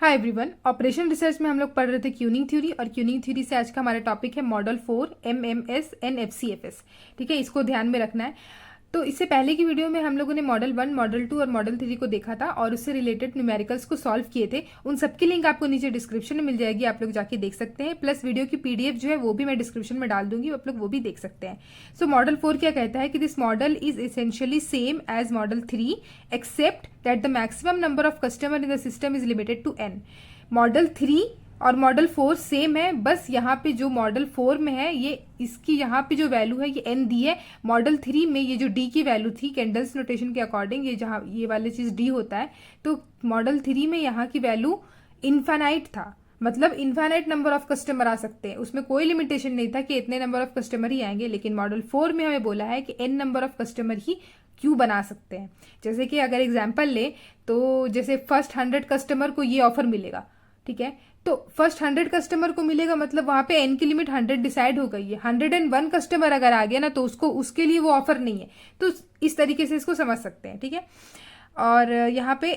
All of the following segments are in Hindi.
हाय एवरीवन, ऑपरेशन रिसर्च में हम लोग पढ़ रहे थे क्यूनिंग थ्योरी। और क्यूनिंग थ्योरी से आज का हमारा टॉपिक है मॉडल 4 MMS NFCFS। ठीक है, इसको ध्यान में रखना है। तो इससे पहले की वीडियो में हम लोगों ने मॉडल 1, मॉडल 2 और मॉडल 3 को देखा था और उससे रिलेटेड न्यूमेरिकल्स को सॉल्व किए थे। उन सबकी लिंक आपको नीचे डिस्क्रिप्शन में मिल जाएगी, आप लोग जाके देख सकते हैं। प्लस वीडियो की PDF जो है वो भी मैं डिस्क्रिप्शन में डाल दूंगी, आप लोग वो भी देख सकते हैं। सो मॉडल 4 क्या कहता है कि this model is essentially same as model 3 except that the maximum number of customer in the system is limited to n। Model 3 और मॉडल 4 सेम है, बस यहाँ पे जो मॉडल 4 में है ये इसकी यहाँ पे जो वैल्यू है ये n दी है। मॉडल 3 में ये जो d की वैल्यू थी कैंडल्स नोटेशन के अकॉर्डिंग, ये जहाँ ये वाली चीज d होता है, तो मॉडल 3 में यहाँ की वैल्यू इन्फानाइट था, मतलब इन्फानाइट नंबर ऑफ कस्टमर आ सकते हैं, उसमें कोई लिमिटेशन नहीं था कि इतने नंबर ऑफ कस्टमर ही आएंगे। लेकिन मॉडल 4 में हमें बोला है कि n नंबर ऑफ कस्टमर ही क्यों बना सकते हैं। जैसे कि अगर एग्जाम्पल ले तो जैसे फर्स्ट 100 कस्टमर को ये ऑफर मिलेगा, ठीक है, तो फर्स्ट 100 कस्टमर को मिलेगा, मतलब वहां पे n की लिमिट 100 डिसाइड हो गई है। 101 कस्टमर अगर आ गया ना तो उसको उसके लिए वो ऑफर नहीं है। तो इस तरीके से इसको समझ सकते हैं, ठीक है। और यहाँ पे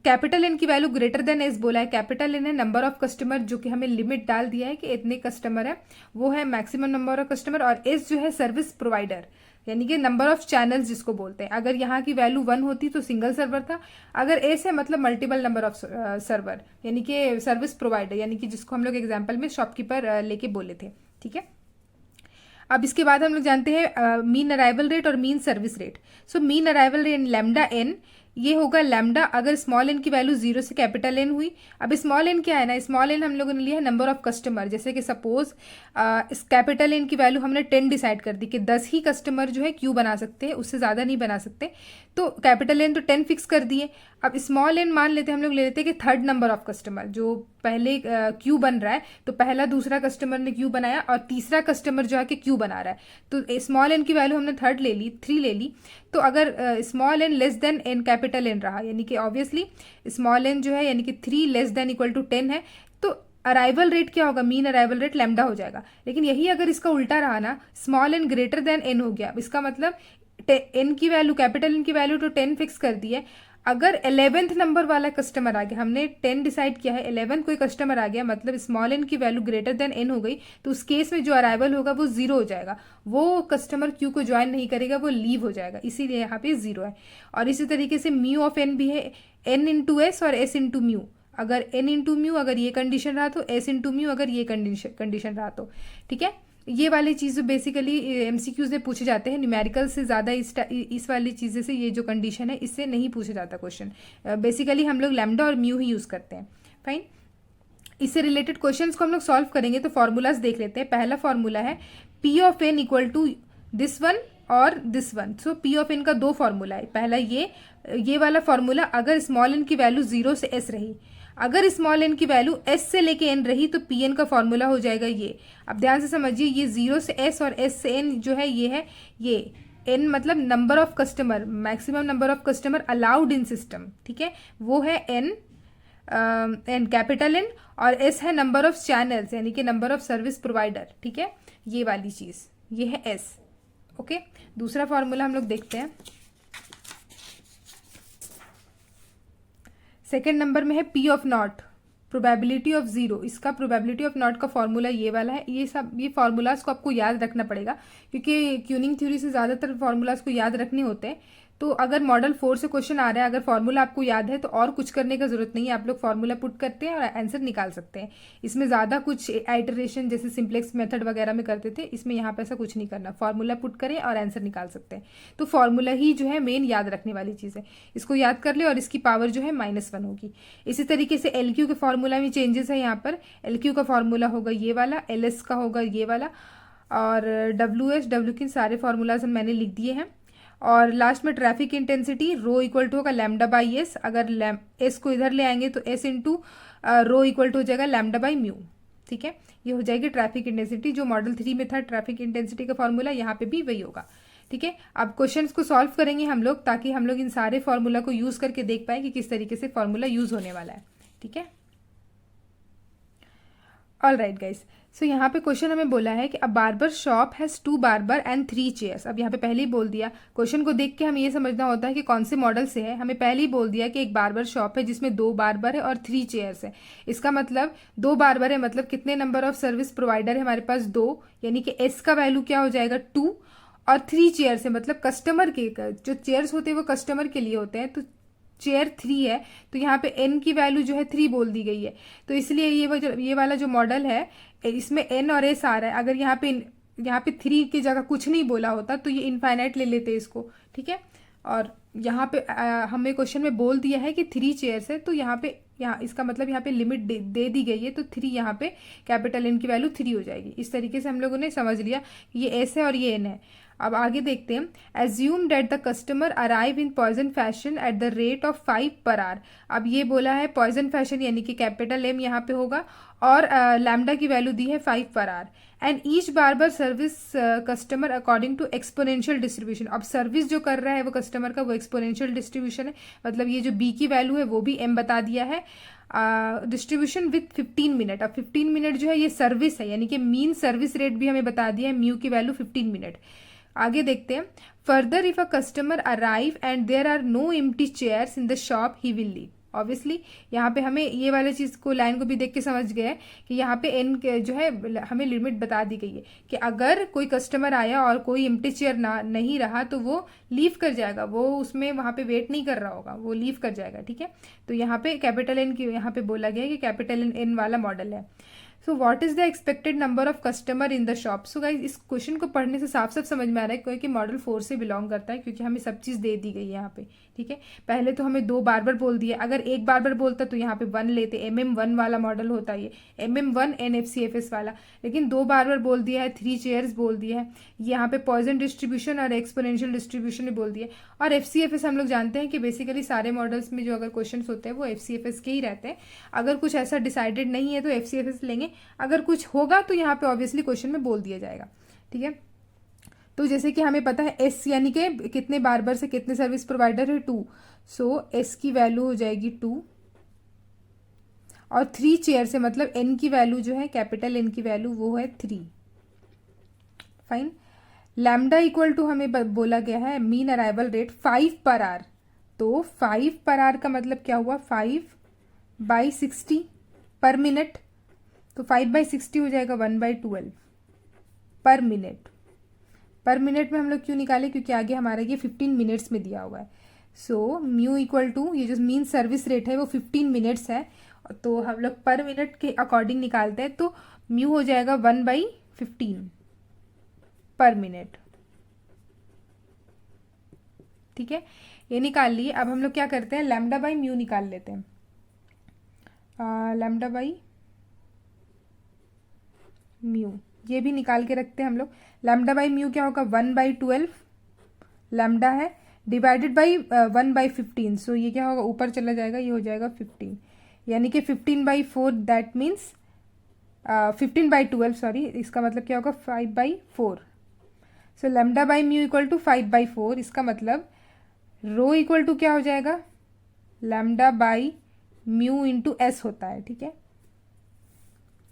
कैपिटल एन की वैल्यू ग्रेटर देन एस बोला है। कैपिटल एन है नंबर ऑफ कस्टमर, जो कि हमें लिमिट डाल दिया है कि इतने कस्टमर है, वो है मैक्सिमम नंबर ऑफ कस्टमर। और एस जो है सर्विस प्रोवाइडर, यानी कि नंबर ऑफ चैनल्स जिसको बोलते हैं। अगर यहाँ की वैल्यू 1 होती तो सिंगल सर्वर था, अगर एस है मतलब मल्टीपल नंबर ऑफ सर्वर, यानी कि सर्विस प्रोवाइडर, यानी कि जिसको हम लोग एग्जाम्पल में शॉपकीपर लेके बोले थे, ठीक है। अब इसके बाद हम लोग जानते हैं मीन अराइवल रेट और mean service rate. So mean arrival rate lambda n, ये होगा लैम्डा अगर स्मॉल एन की वैल्यू 0 से कैपिटल एन हुई। अब स्मॉल एन क्या है ना, स्मॉल एन हम लोगों ने लिया है नंबर ऑफ कस्टमर। जैसे कि सपोज इस कैपिटल एन की वैल्यू हमने 10 डिसाइड कर दी कि 10 ही कस्टमर जो है क्यू बना सकते हैं, उससे ज़्यादा नहीं बना सकते। तो कैपिटल एन तो 10 फिक्स कर दिए। अब स्मॉल एन मान लेते हैं, हम लोग ले लेते हैं कि थर्ड नंबर ऑफ कस्टमर, जो पहले क्यू बन रहा है, तो पहला दूसरा कस्टमर ने क्यू बनाया और तीसरा कस्टमर जो है कि क्यू बना रहा है, तो स्मॉल एन की वैल्यू हमने थर्ड ले ली, 3 ले ली। तो अगर small n less than N capital N रहा, यानी कि ऑब्वियसली स्मॉल एन जो है यानी कि 3 लेस देन इक्वल टू 10 है, तो अराइवल रेट क्या होगा, मीन अराइवल रेट लैम्डा हो जाएगा। लेकिन यही अगर इसका उल्टा रहा ना, small n greater than N हो गया, इसका मतलब एन की वैल्यू, कैपिटल एन की वैल्यू तो 10 फिक्स कर दी है। अगर 11th नंबर वाला कस्टमर आ गया, हमने 10 डिसाइड किया है, 11th कोई कस्टमर आ गया, मतलब स्मॉल एन की वैल्यू ग्रेटर देन एन हो गई, तो उस केस में जो अराइवल होगा वो 0 हो जाएगा। वो कस्टमर क्यू को ज्वाइन नहीं करेगा, वो लीव हो जाएगा, इसीलिए यहाँ पे 0 है। और इसी तरीके से म्यू ऑफ एन भी है, एन इंटू एस और एस इंटू म्यू। अगर एन इंटू म्यू अगर ये कंडीशन रहा तो एस इंटू म्यू अगर ये कंडीशन रहा तो, ठीक है। ये वाली चीज़ बेसिकली MCQs में पूछे जाते हैं, न्यूमेरिकल से ज़्यादा इस वाली चीज़ें से, ये जो कंडीशन है इससे नहीं पूछा जाता क्वेश्चन। बेसिकली हम लोग लैम्डा और म्यू ही यूज़ करते हैं। फाइन, इससे रिलेटेड क्वेश्चंस को हम लोग सॉल्व करेंगे, तो फॉर्मूलाज देख लेते हैं। पहला फॉर्मूला है P of N equal to this one और this one. So P of N का 2 फॉर्मूला है। पहला ये वाला फॉर्मूला, अगर स्मॉल एन की वैल्यू 0 से s रही, अगर स्मॉल एन की वैल्यू s से लेके n रही, तो पी एन का फॉर्मूला हो जाएगा ये। अब ध्यान से समझिए, ये 0 से s और s से n जो है ये है, ये n मतलब number of customer, maximum number of customer allowed in system, ठीक है, वो है n कैपिटल N, और s है नंबर ऑफ चैनल्स, यानी कि नंबर ऑफ सर्विस प्रोवाइडर, ठीक है, ये वाली चीज, ये है s। ओके, दूसरा फॉर्मूला हम लोग देखते हैं। सेकेंड नंबर में है P of not, probability of 0। इसका प्रोबेबिलिटी ऑफ नॉट का फॉर्मूला ये वाला है। ये फॉर्मूलाज को आपको याद रखना पड़ेगा, क्योंकि ट्यूनिंग थ्योरी से ज़्यादातर फॉर्मूलाज को याद रखने होते हैं। तो अगर मॉडल 4 से क्वेश्चन आ रहा है, अगर फॉर्मूला आपको याद है तो और कुछ करने का जरूरत नहीं है, आप लोग फॉर्मूला पुट करते हैं और आंसर निकाल सकते हैं। इसमें ज़्यादा कुछ आइटरेशन जैसे सिंप्लेक्स मेथड वगैरह में करते थे, इसमें यहाँ पे ऐसा कुछ नहीं करना, फॉर्मूला पुट करें और आंसर निकाल सकते हैं। तो फॉर्मूला ही जो है मेन याद रखने वाली चीज़ है, इसको याद कर ले और इसकी पावर जो है -1 होगी। इसी तरीके से LQ के फॉर्मूला में चेंजेस है। यहाँ पर LQ का फॉर्मूला होगा ये वाला, LS का होगा ये वाला, और W के सारे फॉर्मूलाज मैंने लिख दिए हैं। और लास्ट में traffic intensity rho equal to होगा लैम्डा बाई एस। अगर एस को इधर ले आएंगे तो s into rho equal to हो जाएगा लैम्डा बाई म्यू, ठीक है। ये हो जाएगी ट्रैफिक इंटेंसिटी, जो मॉडल 3 में था ट्रैफिक इंटेंसिटी का फॉर्मूला, यहाँ पे भी वही होगा, ठीक है। अब क्वेश्चंस को सॉल्व करेंगे हम लोग, ताकि हम लोग इन सारे फॉर्मूला को यूज करके देख पाए कि किस तरीके से फॉर्मूला यूज होने वाला है, ठीक है। ऑल राइट गाइस, सो यहाँ पे क्वेश्चन हमें बोला है कि अ barber shop has 2 barber and 3 chairs. अब यहाँ पे पहले ही बोल दिया, क्वेश्चन को देख के हमें ये समझना होता है कि कौन से मॉडल से है। हमें पहले ही बोल दिया कि एक बार्बर शॉप है जिसमें 2 बार्बर है और 3 चेयर्स है। इसका मतलब 2 बार्बर है, मतलब कितने नंबर ऑफ सर्विस प्रोवाइडर है हमारे पास 2, यानी कि एस का वैल्यू क्या हो जाएगा 2, और 3 चेयर्स है मतलब कस्टमर के, जो चेयर्स होते हैं वो कस्टमर के लिए होते हैं, तो चेयर 3 है, तो यहाँ पे n की वैल्यू जो है 3 बोल दी गई है। तो इसलिए ये वाला जो मॉडल है इसमें n और s आ रहा है। अगर यहाँ पे 3 की जगह कुछ नहीं बोला होता तो ये इनफाइनाइट ले लेते इसको, ठीक है। और यहाँ पे हमें क्वेश्चन में बोल दिया है कि 3 चेयर्स है, तो यहाँ इसका मतलब यहाँ पे लिमिट दे दी गई है, तो 3 यहाँ पे कैपिटल N की वैल्यू 3 हो जाएगी। इस तरीके से हम लोगों ने समझ लिया कि ये S है और ये N है। अब आगे देखते हैं, assume that the customer arrive in Poisson fashion at the rate of 5 per our. अब ये बोला है पॉइजन फैशन यानी कि कैपिटल M यहाँ पे होगा, और लैम्डा की वैल्यू दी है 5 per hour, and each barber service customer according to exponential distribution. अब सर्विस जो कर रहा है वो कस्टमर का वो एक्सपोनेंशियल डिस्ट्रीब्यूशन है, मतलब ये जो B की वैल्यू है वो भी M बता दिया है। Distribution with 15 minute. अब 15 मिनट जो है ये सर्विस है, यानी कि मीन सर्विस रेट भी हमें बता दिया है, म्यू की वैल्यू 15 मिनट। आगे देखते हैं, further if a customer arrive and there are no empty chairs in the shop he will leave. Obviously यहाँ पे हमें ये वाले चीज़ को, लाइन को भी देख के समझ गए हैं कि यहाँ पे एन जो है हमें लिमिट बता दी गई है कि अगर कोई कस्टमर आया और कोई एम्प्टी चेयर नहीं रहा तो वो लीव कर जाएगा, वो उसमें वहाँ पे वेट नहीं कर रहा होगा, वो लीव कर जाएगा, ठीक है। तो यहाँ पे कैपिटल एन की यहाँ पे बोला गया है कि कैपिटल एन वाला मॉडल है। So what is the expected number of customer in the shop. So guys इस क्वेश्चन को पढ़ने से साफ साफ समझ में आ रहा है क्योंकि मॉडल 4 से बिलोंग करता है, क्योंकि हमें सब चीज़ दे दी गई है यहाँ पे, ठीक है। पहले तो हमें 2 बार्बर बोल दिए, अगर एक बार्बर बोलता तो यहाँ पे 1 लेते, MM1 वाला मॉडल होता है ये, MM1 NFCFS वाला, लेकिन 2 बार्बर बोल दिया है, 3 चेयर्स बोल दिया है, यहाँ पे पॉइजन डिस्ट्रीब्यूशन और एक्सपोनेंशियल डिस्ट्रीब्यूशन बोल दिया। और FCFS हम लोग जानते हैं कि बेसिकली सारे मॉडल्स में जो अगर क्वेश्चन होते हैं वो FCFS के ही रहते हैं। अगर कुछ ऐसा डिसाइडेड नहीं है तो FCFS लेंगे, अगर कुछ होगा तो यहाँ पे ऑब्वियसली क्वेश्चन में बोल दिया जाएगा, ठीक है। तो जैसे कि हमें पता है S यानी कि कितने बार्बर से कितने सर्विस प्रोवाइडर है 2, सो S की वैल्यू हो जाएगी 2, और 3 चेयर से मतलब N की वैल्यू जो है कैपिटल N की वैल्यू वो है 3। फाइन। लैम्डा इक्वल टू हमें बोला गया है mean arrival rate 5 per our, तो 5 पर आवर का मतलब क्या हुआ 5/60 पर मिनट, तो 5/60 हो जाएगा 1/12 पर मिनट। पर मिनट में हम लोग क्यों निकाले, क्योंकि आगे हमारा ये 15 मिनट्स में दिया हुआ है। सो म्यू इक्वल टू ये जो मीन सर्विस रेट है वो 15 मिनट्स है, तो हम लोग पर मिनट के अकॉर्डिंग निकालते हैं, तो म्यू हो जाएगा 1/15 पर मिनट, ठीक है। ये निकाल लिए। अब हम लोग क्या करते हैं, लैम्डा बाई म्यू निकाल लेते हैं। लैम्डा बाई म्यू ये भी निकाल के रखते हैं हम लोग। लैम्डा बाई म्यू क्या होगा 1/12 लैम्डा है, डिवाइडेड बाई 1/15, सो ये क्या होगा ऊपर चला जाएगा, ये हो जाएगा 15, यानी कि 15/4, दैट मीन्स 15/12 सॉरी, इसका मतलब क्या होगा 5/4। So lambda by mu equal to 5/4, इसका मतलब रो इक्वल टू क्या हो जाएगा lambda by mu into S होता है, ठीक है,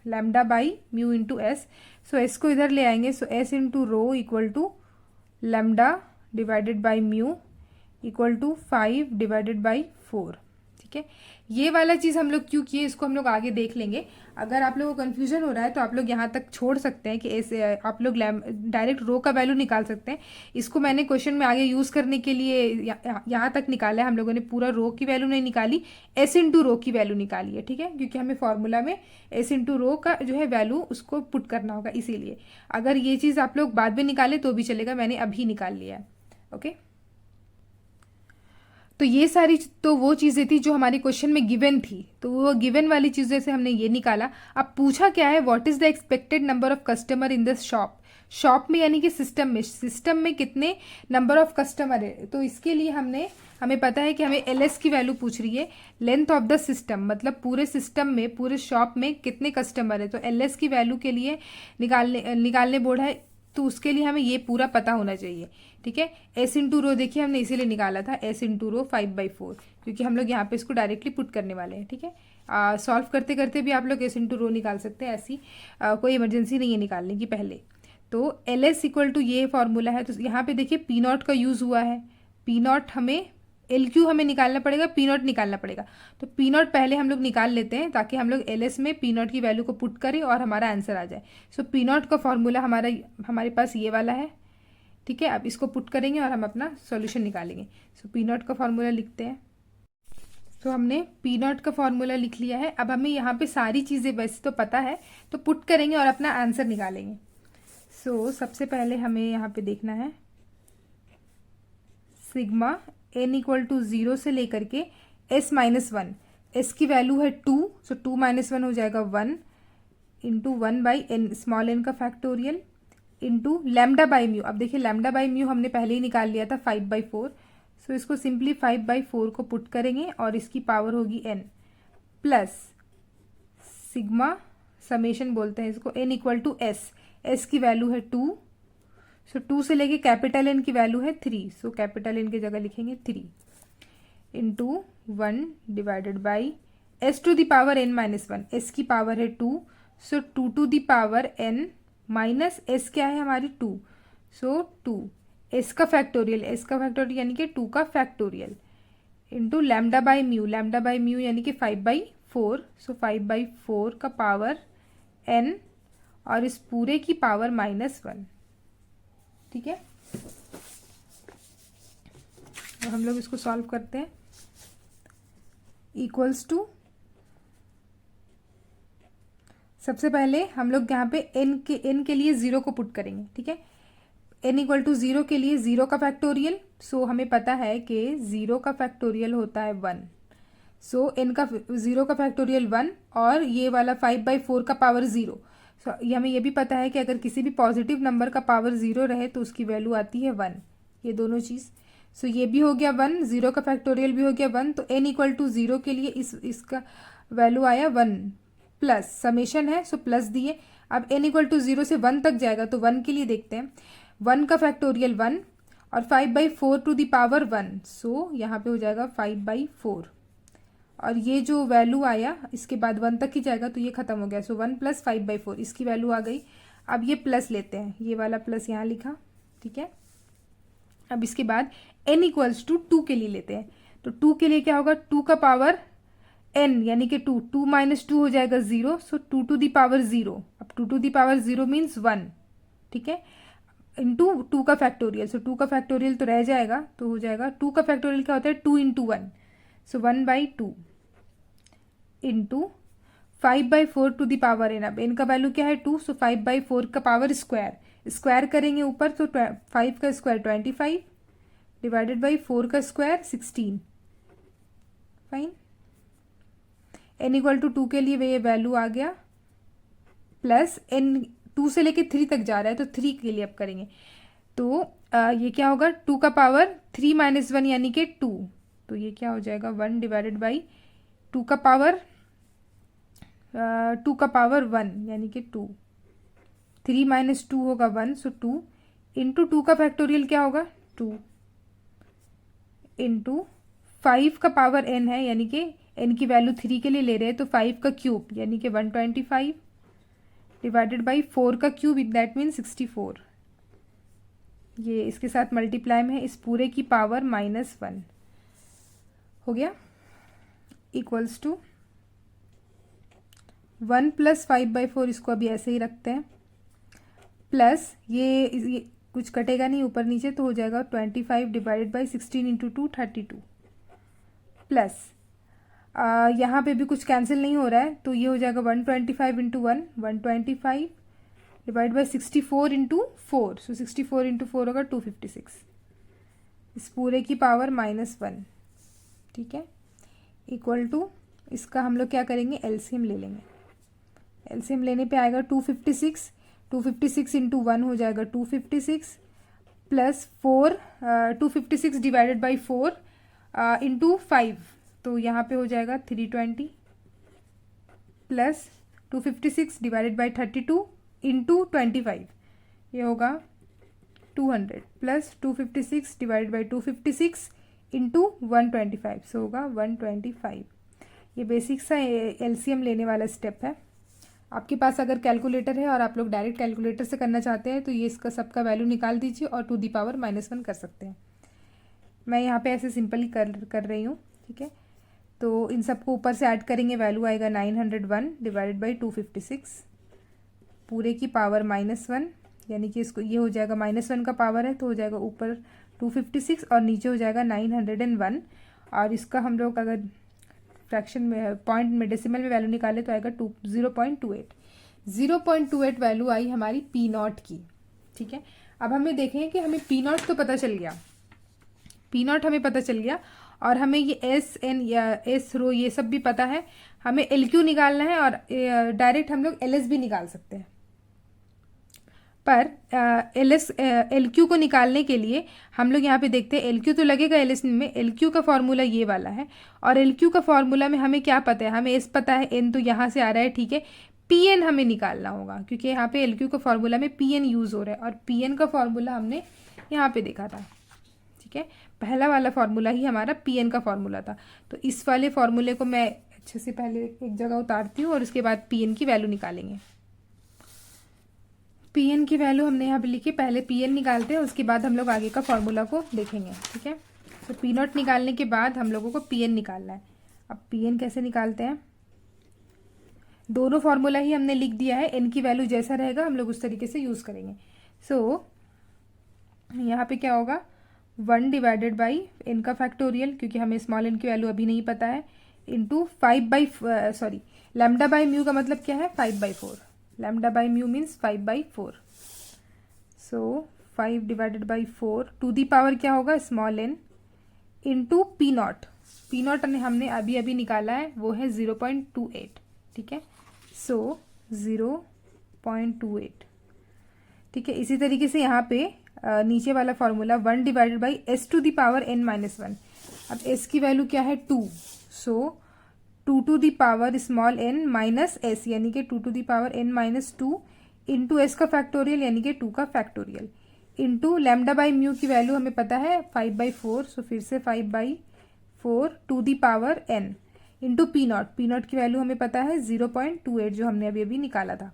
lambda by mu into S. So S को इधर ले आएंगे, so S into rho equal to lambda divided by mu equal to 5/4, ठीक है। ये वाला चीज़ हम लोग क्यों किए इसको हम लोग आगे देख लेंगे। अगर आप लोगों को कन्फ्यूजन हो रहा है तो आप लोग यहाँ तक छोड़ सकते हैं कि ऐसे आप लोग डायरेक्ट रो का वैल्यू निकाल सकते हैं। इसको मैंने क्वेश्चन में आगे यूज़ करने के लिए यहाँ तक निकाला है। हम लोगों ने पूरा रो की वैल्यू नहीं निकाली, एस इंटू रो की वैल्यू निकाली है, ठीक है, क्योंकि हमें फॉर्मूला में एस इंटू रो का जो है वैल्यू उसको पुट करना होगा, इसीलिए। अगर ये चीज़ आप लोग बाद में निकाले तो भी चलेगा, मैंने अभी निकाल लिया है, ओके। तो ये सारी तो वो चीज़ें थी जो हमारे क्वेश्चन में गिवन थी, तो वो गिवन वाली चीज़ें से हमने ये निकाला। अब पूछा क्या है, what is the expected number of customer in this shop. Shop में यानी कि सिस्टम में कितने नंबर ऑफ कस्टमर है, तो इसके लिए हमें पता है कि हमें LS की वैल्यू पूछ रही है, लेंथ ऑफ द सिस्टम, मतलब पूरे सिस्टम में पूरे शॉप में कितने कस्टमर है। तो LS की वैल्यू के लिए निकालने बोर्ड है तो उसके लिए हमें ये पूरा पता होना चाहिए, ठीक है। एस इंटू रो देखिए हमने इसीलिए निकाला था, एस इंटू रो 5/4, क्योंकि हम लोग यहाँ पे इसको डायरेक्टली पुट करने वाले हैं, ठीक है। सॉल्व करते करते भी आप लोग एस इंटू रो निकाल सकते हैं, ऐसी कोई इमरजेंसी नहीं है निकालने की पहले। तो एल एस इक्वल टू ये फॉर्मूला है, तो यहाँ पे देखिए पी नॉट का यूज़ हुआ है, पी नॉट हमें एल क्यू हमें निकालना पड़ेगा, पी नॉट निकालना पड़ेगा। तो पी नॉट पहले हम लोग निकाल लेते हैं ताकि हम लोग एल एस में पी नॉट की वैल्यू को पुट करें और हमारा आंसर आ जाए। सो पी नॉट का फॉर्मूला हमारे पास ये वाला है, ठीक है। अब इसको पुट करेंगे और हम अपना सॉल्यूशन निकालेंगे। सो पी नॉट का फॉर्मूला लिखते हैं। तो हमने पी नॉट का फॉर्मूला लिख लिया है। अब हमें यहाँ पे सारी चीज़ें वैसे तो पता है, तो पुट करेंगे और अपना आंसर निकालेंगे। सो सबसे पहले हमें यहाँ पे देखना है सिग्मा n इक्वल टू 0 से लेकर के s-1, s की वैल्यू है 2, सो 2 - 1 हो जाएगा 1 इंटू 1/n स्मॉल n का factorial into lambda by mu. अब देखिए लैम्डा बाई म्यू हमने पहले ही निकाल लिया था 5/4, सो इसको सिंपली 5/4 को पुट करेंगे और इसकी पावर होगी n प्लस सिग्मा समेशन बोलते हैं इसको, n इक्वल टू s की वैल्यू है 2, सो 2 से लेके कैपिटल N की वैल्यू है 3, सो कैपिटल N की जगह लिखेंगे 3 into 1 divided by s to the power n-1, s की पावर है 2, so 2 to the power n minus s क्या है हमारी 2, सो 2 s का फैक्टोरियल यानी कि 2 का factorial into lambda by mu यानी कि 5/4, सो 5/4 का पावर n और इस पूरे की पावर -1, ठीक है। और हम लोग इसको सॉल्व करते हैं। इक्वल्स टू, सबसे पहले हम लोग यहाँ पे n के लिए 0 को पुट करेंगे, ठीक है। n इक्वल टू 0 के लिए 0 का फैक्टोरियल, सो हमें पता है कि 0 का फैक्टोरियल होता है 1, सो n का 0 का फैक्टोरियल 1 और ये वाला 5/4 का पावर 0। सो हमें ये भी पता है कि अगर किसी भी पॉजिटिव नंबर का पावर 0 रहे तो उसकी वैल्यू आती है 1, ये दोनों चीज़। सो ये भी हो गया 1, 0 का फैक्टोरियल भी हो गया 1, तो n इक्वल टू 0 के लिए इसका वैल्यू आया 1 प्लस समेशन है, सो प्लस दिए। अब n इक्वल टू 0 से 1 तक जाएगा, तो 1 के लिए देखते हैं। 1 का फैक्टोरियल 1 और 5/4 टू द पावर 1, सो यहाँ पे हो जाएगा 5/4 और ये जो वैल्यू आया इसके बाद 1 तक ही जाएगा, तो ये खत्म हो गया। सो 1 प्लस 5/4 इसकी वैल्यू आ गई। अब ये प्लस लेते हैं, ये वाला प्लस यहाँ लिखा, ठीक है। अब इसके बाद n इक्वल्स टू 2 के लिए लेते हैं, तो 2 के लिए क्या होगा, 2 का पावर n यानी कि 2 माइनस 2 हो जाएगा 0, सो 2 टू द पावर 0। अब 2 टू द पावर 0 मीन्स 1, ठीक है, इंटू 2 का फैक्टोरियल, सो 2 का फैक्टोरियल तो रह जाएगा, तो हो जाएगा 2 का फैक्टोरियल क्या होता है 2 into 1, so 1/2 into 5/4 to the power n। अब n का वैल्यू क्या है 2, सो 5/4 का पावर स्क्वायर करेंगे ऊपर, तो 5 का स्क्वायर 25 डिवाइडेड बाई 4 का square 16, fine. n equal to 2 के लिए ये वैल्यू आ गया, प्लस n 2 से लेके 3 तक जा रहा है, तो 3 के लिए अब करेंगे, तो ये क्या होगा 2 का पावर 3 - 1 यानी कि 2, तो ये क्या हो जाएगा 1 डिवाइडेड बाई 2 का पावर 1 यानी कि 2, 3 - 2 होगा 1, सो 2 इंटू 2 का फैक्टोरियल क्या होगा 2 इंटू 5 का पावर n है, यानी कि n की वैल्यू 3 के लिए ले रहे हैं, तो 5 का क्यूब यानी कि 125 डिवाइडेड बाई 4 का क्यूब, दैट मीन 64, ये इसके साथ मल्टीप्लाई में है, इस पूरे की पावर -1 हो गया। इक्वल्स टू 1 प्लस 5/4, इसको अभी ऐसे ही रखते हैं, प्लस ये कुछ कटेगा नहीं ऊपर नीचे, तो हो जाएगा 25 डिवाइडेड बाई 16 इंटू 2 32, प्लस यहाँ पे भी कुछ कैंसिल नहीं हो रहा है, तो ये हो जाएगा 125 into 1 125 divide by 64 into 4, so 64 into 4 होगा 256, इस पूरे की पावर -1, ठीक है। इक्वल टू इसका हम लोग क्या करेंगे एलसीएम ले लेंगे, एलसीएम लेने पे आएगा 256 इंटू 1 हो जाएगा 256 प्लस 256 डिवाइडेड बाई 4 इंटू 5, तो यहाँ पे हो जाएगा 320 प्लस 256 डिवाइडेड बाई 32 इंटू 25, ये होगा 200 प्लस 256 डिवाइड बाई 256 इंटू 125, सो होगा 125। ये बेसिक सा एलसीएम लेने वाला स्टेप है। आपके पास अगर कैलकुलेटर है और आप लोग डायरेक्ट कैलकुलेटर से करना चाहते हैं तो ये इसका सबका वैल्यू निकाल दीजिए और टू दी पावर -1 कर सकते हैं। मैं यहाँ पे ऐसे सिंपली कर रही हूँ, ठीक है। तो इन सबको ऊपर से ऐड करेंगे, वैल्यू आएगा 901 डिवाइडेड बाई 256 पूरे की पावर -1, यानी कि इसको ये हो जाएगा -1 का पावर है तो हो जाएगा ऊपर 256 और नीचे हो जाएगा 901। और इसका हम लोग अगर फ्रैक्शन में पॉइंट में डेसिमल में वैल्यू निकाले तो आएगा 0.28 वैल्यू आई हमारी पी नॉट की, ठीक है। अब हमें देखें कि हमें पी नॉट तो पता चल गया, पी नॉट हमें पता चल गया और हमें ये एस एन या एस रो ये सब भी पता है। हमें एल क्यू निकालना है और डायरेक्ट हम लोग एल एस भी निकाल सकते हैं, पर एल क्यू को निकालने के लिए हम लोग यहाँ पे देखते हैं एल क्यू तो लगेगा एल एस में। एल क्यू का फॉर्मूला ये वाला है और एल क्यू का फॉर्मूला में हमें क्या पता है, हमें एस पता है, एन तो यहाँ से आ रहा है, ठीक है। पी एन हमें निकालना होगा क्योंकि यहाँ पे एल क्यू का फॉर्मूला में पी एन यूज़ हो रहा है और पी एन का फॉर्मूला हमने यहाँ पे देखा था, ठीक है। पहला वाला फॉर्मूला ही हमारा पी एन का फॉर्मूला था। तो इस वाले फॉर्मूले को मैं अच्छे से पहले एक जगह उतारती हूँ और उसके बाद पी एन की वैल्यू निकालेंगे। पी एन की वैल्यू हमने यहाँ पे लिखी, पहले पी एन निकालते हैं उसके बाद हम लोग आगे का फॉर्मूला को देखेंगे, ठीक है। तो पी नॉट निकालने के बाद हम लोगों को पी एन निकालना है। अब पी एन कैसे निकालते हैं, दोनों फॉर्मूला ही हमने लिख दिया है, एन की वैल्यू जैसा रहेगा हम लोग उस तरीके से यूज़ करेंगे। सो यहाँ पे क्या होगा 1 डिवाइडेड बाई एन का फैक्टोरियल, क्योंकि हमें स्मॉल एन की वैल्यू अभी नहीं पता है, इंटू लैम्डा बाई म्यू का मतलब क्या है 5/4। Lambda by mu means 5/4। So 5 divided by 4 to the power क्या होगा small n into p naught. P naught हमने अभी अभी निकाला है वो है 0.28, ठीक है। सो 0.28, ठीक है। इसी तरीके से यहाँ पे नीचे वाला formula 1 divided by s to the power n-1। अब एस की वैल्यू क्या है 2, so 2 to the power small n minus s, यानी कि 2 to the power n-2 into s का फैक्टोरियल यानी कि 2 का factorial into lambda by mu की वैल्यू हमें पता है 5/4, सो फिर से 5/4 to the power n into p naught. P naught की वैल्यू हमें पता है 0.28 जो हमने अभी अभी निकाला था,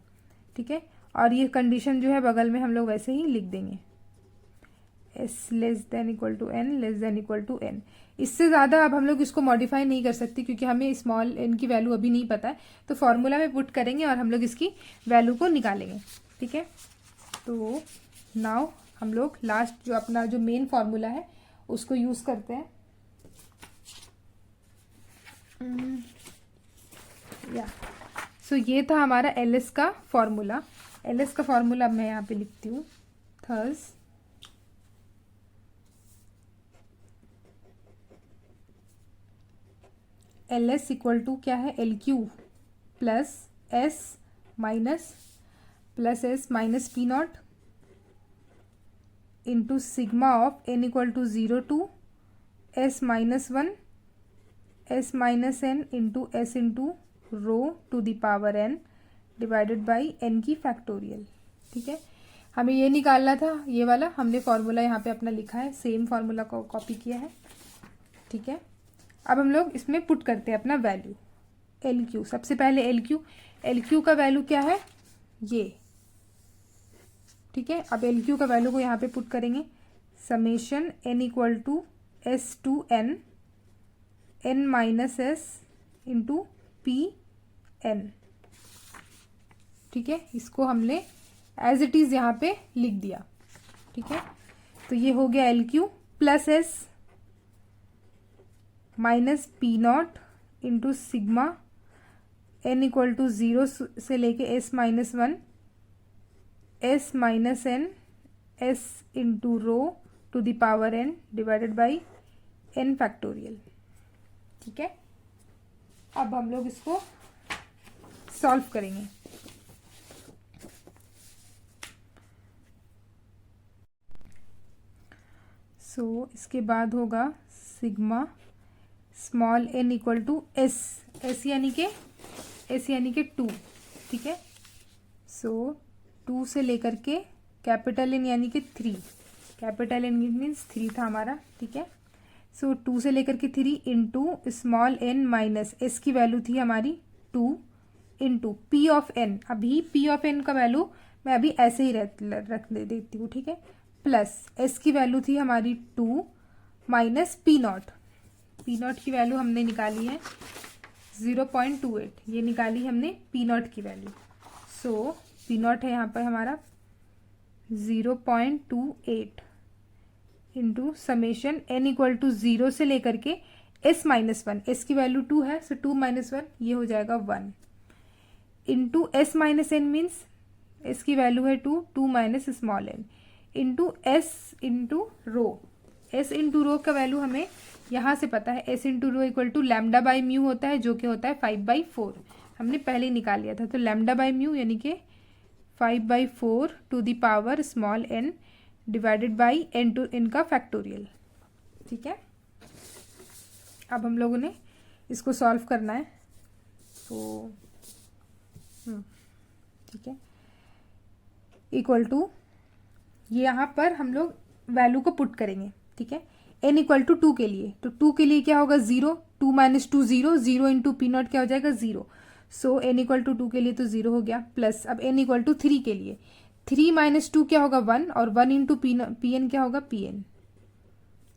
ठीक है। और ये कंडीशन जो है बगल में हम लोग वैसे ही लिख देंगे, s less than equal to n less than equal to N. इससे ज़्यादा अब हम लोग इसको मॉडिफाई नहीं कर सकते क्योंकि हमें स्मॉल एन की वैल्यू अभी नहीं पता है। तो फॉर्मूला में पुट करेंगे और हम लोग इसकी वैल्यू को निकालेंगे, ठीक है। तो नाउ हम लोग लास्ट जो अपना जो मेन फॉर्मूला है उसको यूज़ करते हैं। सो ये था हमारा एल एस का फॉर्मूला। एल एस का फॉर्मूला अब मैं यहाँ पे लिखती हूँ, thus L s equal to क्या है L q plus s minus p naught into sigma of N equal to 0 to s-1 s-n into s into rho to the power n divided by n की फैक्टोरियल, ठीक है। हमें ये निकालना था, ये वाला हमने फॉर्मूला यहाँ पे अपना लिखा है, सेम फॉर्मूला को कॉपी किया है, ठीक है। अब हम लोग इसमें पुट करते हैं अपना वैल्यू एल क्यू। सबसे पहले एल क्यू का वैल्यू क्या है ये, ठीक है। अब एल क्यू का वैल्यू को यहाँ पे पुट करेंगे, summation n equal to s to N n-s into p n, ठीक है। इसको हमने एज इट इज़ यहाँ पे लिख दिया, ठीक है। तो ये हो गया L q plus s minus p naught into sigma n equal to 0 से लेके s-1 s-n s into rho to the power n divided by n factorial, ठीक है। अब हम लोग इसको सॉल्व करेंगे। सो इसके बाद होगा sigma small n equal to s यानी के 2, ठीक है। सो 2 से लेकर के कैपिटल एन यानी कि 3, कैपिटल एन मीन्स 3 था हमारा, ठीक है। सो 2 से लेकर के 3 into small n minus s की वैल्यू थी हमारी 2 इंटू पी ऑफ एन। अभी पी ऑफ एन का वैल्यू मैं अभी ऐसे ही रख देती हूँ, ठीक है। प्लस एस की वैल्यू थी हमारी 2 माइनस पी नॉट की वैल्यू हमने निकाली है 0.28, ये निकाली हमने पी नॉट की वैल्यू। सो पी नॉट है यहाँ पर हमारा 0.28 into summation n equal to 0 से लेकर के एस माइनस 1, एस की वैल्यू 2 है, सो 2 माइनस 1 ये हो जाएगा 1 into s minus n means s की वैल्यू है 2 minus small n into s into rho. S into rho का वैल्यू हमें यहाँ से पता है, s into rho equal to lambda by mu होता है, जो कि होता है 5/4, हमने पहले ही निकाल लिया था। तो लैम्डा बाई म्यू यानी कि 5/4 to the power small n divided by n to n का फैक्टोरियल, ठीक है। अब हम लोगों ने इसको सॉल्व करना है, तो ठीक है, इक्वल टू ये यहाँ पर हम लोग वैल्यू को पुट करेंगे, ठीक है। n इक्वल टू 2 के लिए, तो 2 के लिए क्या होगा 0, 2 माइनस 2 0, 0 इंटू पी नॉट क्या हो जाएगा 0। सो n इक्वल टू 2 के लिए तो 0 हो गया। प्लस अब n इक्वल टू 3 के लिए 3 माइनस 2 क्या होगा 1, और 1 इंटू पी एन क्या होगा पी एन।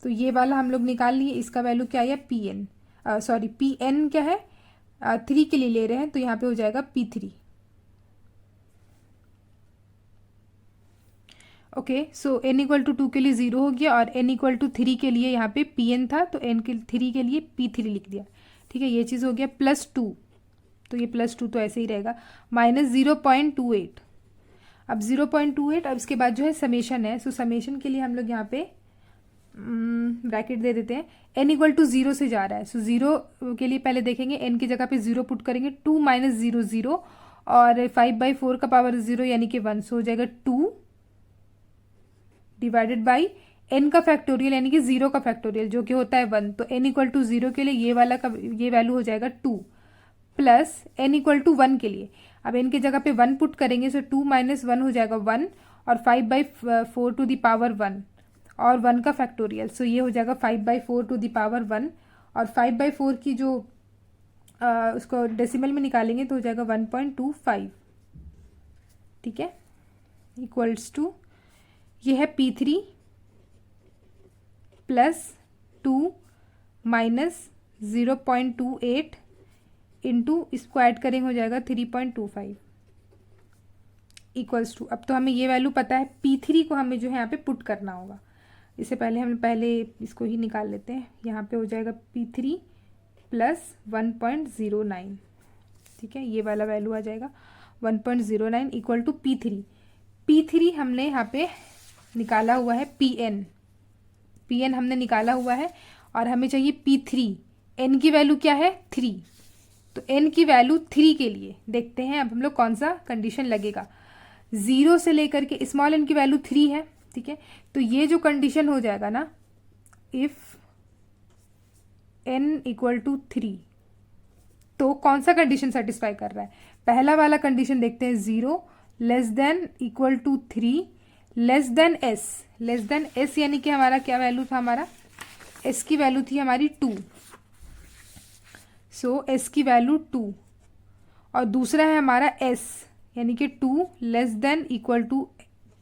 तो ये वाला हम लोग निकाल लिए, इसका वैल्यू क्या है p n, sorry p n क्या है 3 के लिए ले रहे हैं, तो यहाँ पे हो जाएगा P3। Okay, so n equal to 2 के लिए 0 हो गया, और n इक्वल टू 3 के लिए यहाँ पे Pn था, तो n के 3 के लिए P3 लिख दिया, ठीक है। ये चीज़ हो गया प्लस 2, तो ये प्लस 2 तो ऐसे ही रहेगा, माइनस 0.28। अब 0.28, अब इसके बाद जो है समेशन है, सो समेशन के लिए हम लोग यहाँ पे ब्रैकेट दे देते हैं। n इक्वल टू 0 से जा रहा है, सो 0 के लिए पहले देखेंगे, n की जगह पे 0 पुट करेंगे, 2 माइनस 0 0, और 5/4 का पावर 0 यानी कि 1, सो हो जाएगा 2 डिवाइडेड बाई n का फैक्टोरियल यानी कि 0 का फैक्टोरियल, जो कि होता है 1। तो n इक्वल टू 0 के लिए ये वाला का ये वैल्यू हो जाएगा 2, प्लस n इक्वल टू 1 के लिए अब n की जगह पे 1 पुट करेंगे, सो 2 माइनस 1 हो जाएगा 1, और 5/4 टू द पावर 1, और 1 का फैक्टोरियल, सो ये हो जाएगा 5/4 टू द पावर 1, और 5/4 की जो उसको डेसिमल में निकालेंगे तो हो जाएगा 1.25, ठीक है, इक्वल्स टू ये है P3 प्लस 2 माइनस 0.28 इंटू इसको ऐड करेंगे हो जाएगा 3.25 इक्वल्स टू। अब तो हमें ये वैल्यू पता है, P3 को हमें जो है यहाँ पे पुट करना होगा। इससे पहले हम इसको ही निकाल लेते हैं, यहाँ पे हो जाएगा P3 प्लस 1.09, ठीक है, ये वाला वैल्यू आ जाएगा 1.09 इक्वल टू P3 हमने यहाँ पे निकाला हुआ है Pn हमने निकाला हुआ है, और हमें चाहिए P3, n की वैल्यू क्या है 3, तो n की वैल्यू 3 के लिए देखते हैं अब हम लोग कौन सा कंडीशन लगेगा। 0 से लेकर के स्मॉल n की वैल्यू 3 है, ठीक है, तो ये जो कंडीशन हो जाएगा ना, इफ n इक्वल टू 3, तो कौन सा कंडीशन सेटिस्फाई कर रहा है, पहला वाला कंडीशन देखते हैं, 0 less than equal to 3 less than s यानी कि हमारा क्या वैल्यू था, हमारा s की वैल्यू थी हमारी 2, सो s की वैल्यू 2, और दूसरा है हमारा s यानी कि 2 less than equal to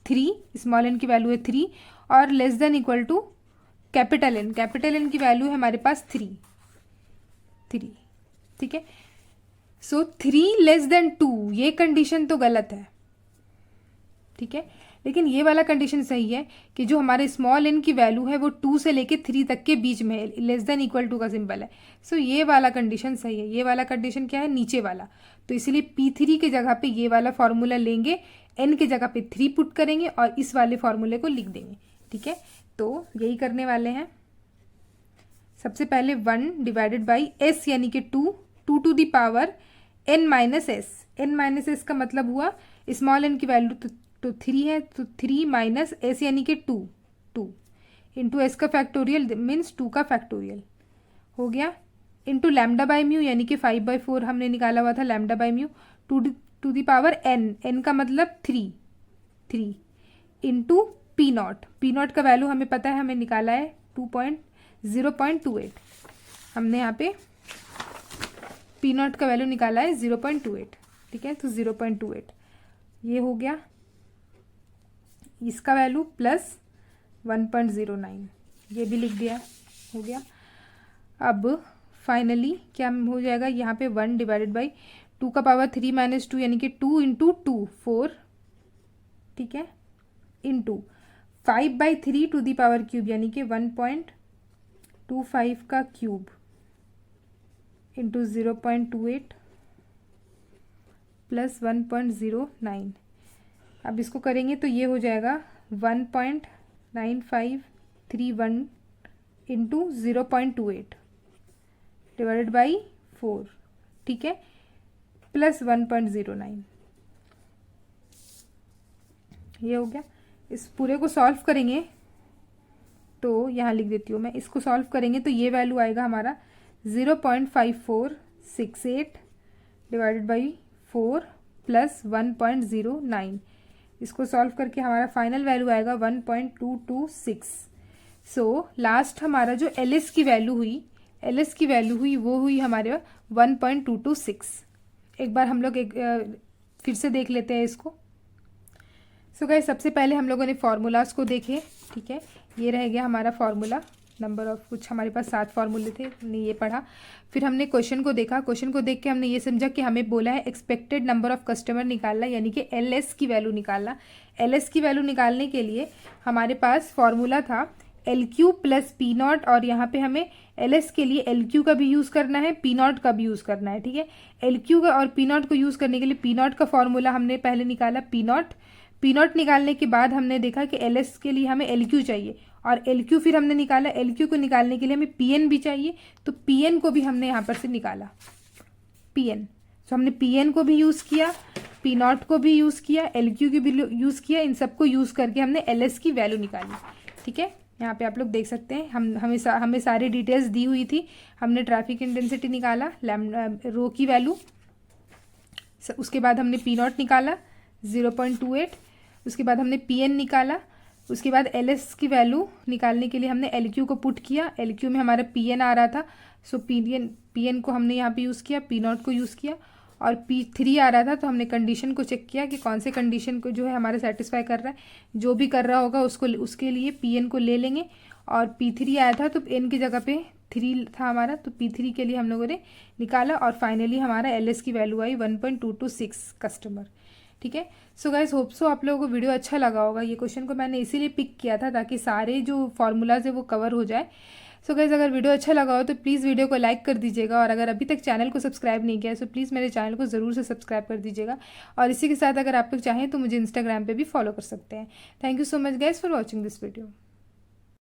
3, small n की वैल्यू है 3, और less than equal to capital n की वैल्यू है हमारे पास 3, ठीक है। सो 3 लेस देन 2 ये कंडीशन तो गलत है, ठीक है, लेकिन ये वाला कंडीशन सही है कि जो हमारे स्मॉल n की वैल्यू है वो 2 से लेके 3 तक के बीच में है, लेस देन इक्वल टू का सिंबल है, सो ये वाला कंडीशन सही है। ये वाला कंडीशन क्या है, नीचे वाला, तो इसीलिए P3 के जगह पे ये वाला फॉर्मूला लेंगे, n के जगह पे 3 पुट करेंगे और इस वाले फॉर्मूले को लिख देंगे, ठीक है। तो यही करने वाले हैं। सबसे पहले 1 डिवाइडेड बाई s यानी कि 2 to the power n minus s का मतलब हुआ स्मॉल n की वैल्यू तो 3 है, तो 3 माइनस s यानी कि 2 इंटू एस का फैक्टोरियल मीन्स 2 का फैक्टोरियल हो गया, इंटू लैम्डा बाई म्यू यानी कि 5/4 हमने निकाला हुआ था lambda by mu, to the power n का मतलब 3 into p naught. P naught का वैल्यू हमें पता है, हमें निकाला है 0.28। हमने यहाँ पे पी नॉट का वैल्यू निकाला है 0.28, ठीक है। तो 0.28 ये हो गया, इसका वैल्यू प्लस 1.09 ये भी लिख दिया, हो गया। अब फाइनली क्या हो जाएगा, यहाँ पे 1 डिवाइडेड बाई 2 का पावर 3 माइनस 2 यानी कि 2 इंटू 2 4, ठीक है, into 5/3 to the power cube यानी कि 1.25 का क्यूब इंटू 0.28 प्लस 1.09। अब इसको करेंगे तो ये हो जाएगा 1.9531 इंटू 0.28 डिवाइडेड बाई 4, ठीक है, प्लस 1.09 ये हो गया। इस पूरे को सॉल्व करेंगे तो यहाँ लिख देती हूँ मैं, इसको सॉल्व करेंगे तो ये वैल्यू आएगा हमारा 0.5468 डिवाइडेड बाई 4 प्लस 1.09। इसको सॉल्व करके हमारा फाइनल वैल्यू आएगा 1.226। सो लास्ट हमारा जो LS की वैल्यू हुई वो हुई हमारे 1.226। एक बार हम लोग फिर से देख लेते हैं इसको। सो गाइस सबसे पहले हम लोगों ने फार्मूलाज को देखे, ठीक है, ये रह गया हमारा फार्मूला नंबर ऑफ, कुछ हमारे पास 7 फार्मूले थे, हमने ये पढ़ा। फिर हमने क्वेश्चन को देखा, क्वेश्चन को देख के हमने ये समझा कि हमें बोला है एक्सपेक्टेड नंबर ऑफ कस्टमर निकालना, यानी कि LS की वैल्यू निकालना। LS की वैल्यू निकालने के लिए हमारे पास फार्मूला था LQ प्लस पी नॉट, और यहाँ पे हमें LS के लिए LQ का भी यूज़ करना है, पी नॉट का भी यूज़ करना है, ठीक है। LQ का और पी नॉट को यूज़ करने के लिए पी नॉट का फार्मूला हमने पहले निकाला पी नॉट निकालने के बाद हमने देखा कि LS के लिए हमें LQ चाहिए, और LQ फिर हमने निकाला, LQ को निकालने के लिए हमें PN भी चाहिए, तो PN को भी हमने यहाँ पर से निकाला PN। तो हमने PN को भी यूज़ किया, पी नॉट को भी यूज़ किया, LQ की भी यूज़ किया, इन सबको यूज़ करके हमने LS की वैल्यू निकाली, ठीक है। यहाँ पे आप लोग देख सकते हैं हमें सारी डिटेल्स दी हुई थी। हमने ट्रैफिक इंटेंसिटी निकाला, रो की वैल्यू, उसके बाद हमने पी नॉट निकाला 0.28, उसके बाद हमने PN निकाला, उसके बाद LS की वैल्यू निकालने के लिए हमने LQ को पुट किया, LQ में हमारा PN आ रहा था, सो PN को हमने यहाँ पे यूज़ किया, पी नॉट को यूज़ किया, और P3 आ रहा था तो हमने कंडीशन को चेक किया कि कौन से कंडीशन को जो है हमारा सेटिस्फाई कर रहा है। जो भी कर रहा होगा उसके लिए PN को ले लेंगे, और P3 आया था तो N की जगह पे 3 था हमारा, तो P3 के लिए हम लोगों ने निकाला, और फाइनली हमारा LS की वैल्यू आई 1.226 कस्टमर, ठीक है। सो गाइस होप सो आप लोगों को वीडियो अच्छा लगा होगा। ये क्वेश्चन को मैंने इसीलिए पिक किया था ताकि सारे जो फॉर्मूलाज है वो कवर हो जाए। सो गाइस अगर वीडियो अच्छा लगा हो तो प्लीज़ वीडियो को लाइक कर दीजिएगा, और अगर अभी तक चैनल को सब्सक्राइब नहीं किया है तो प्लीज़ मेरे चैनल को ज़रूर से सब्सक्राइब कर दीजिएगा। और इसी के साथ अगर आप लोग चाहें तो मुझे इंस्टाग्राम पे भी फॉलो कर सकते हैं। Thank you so much guys for watching this video.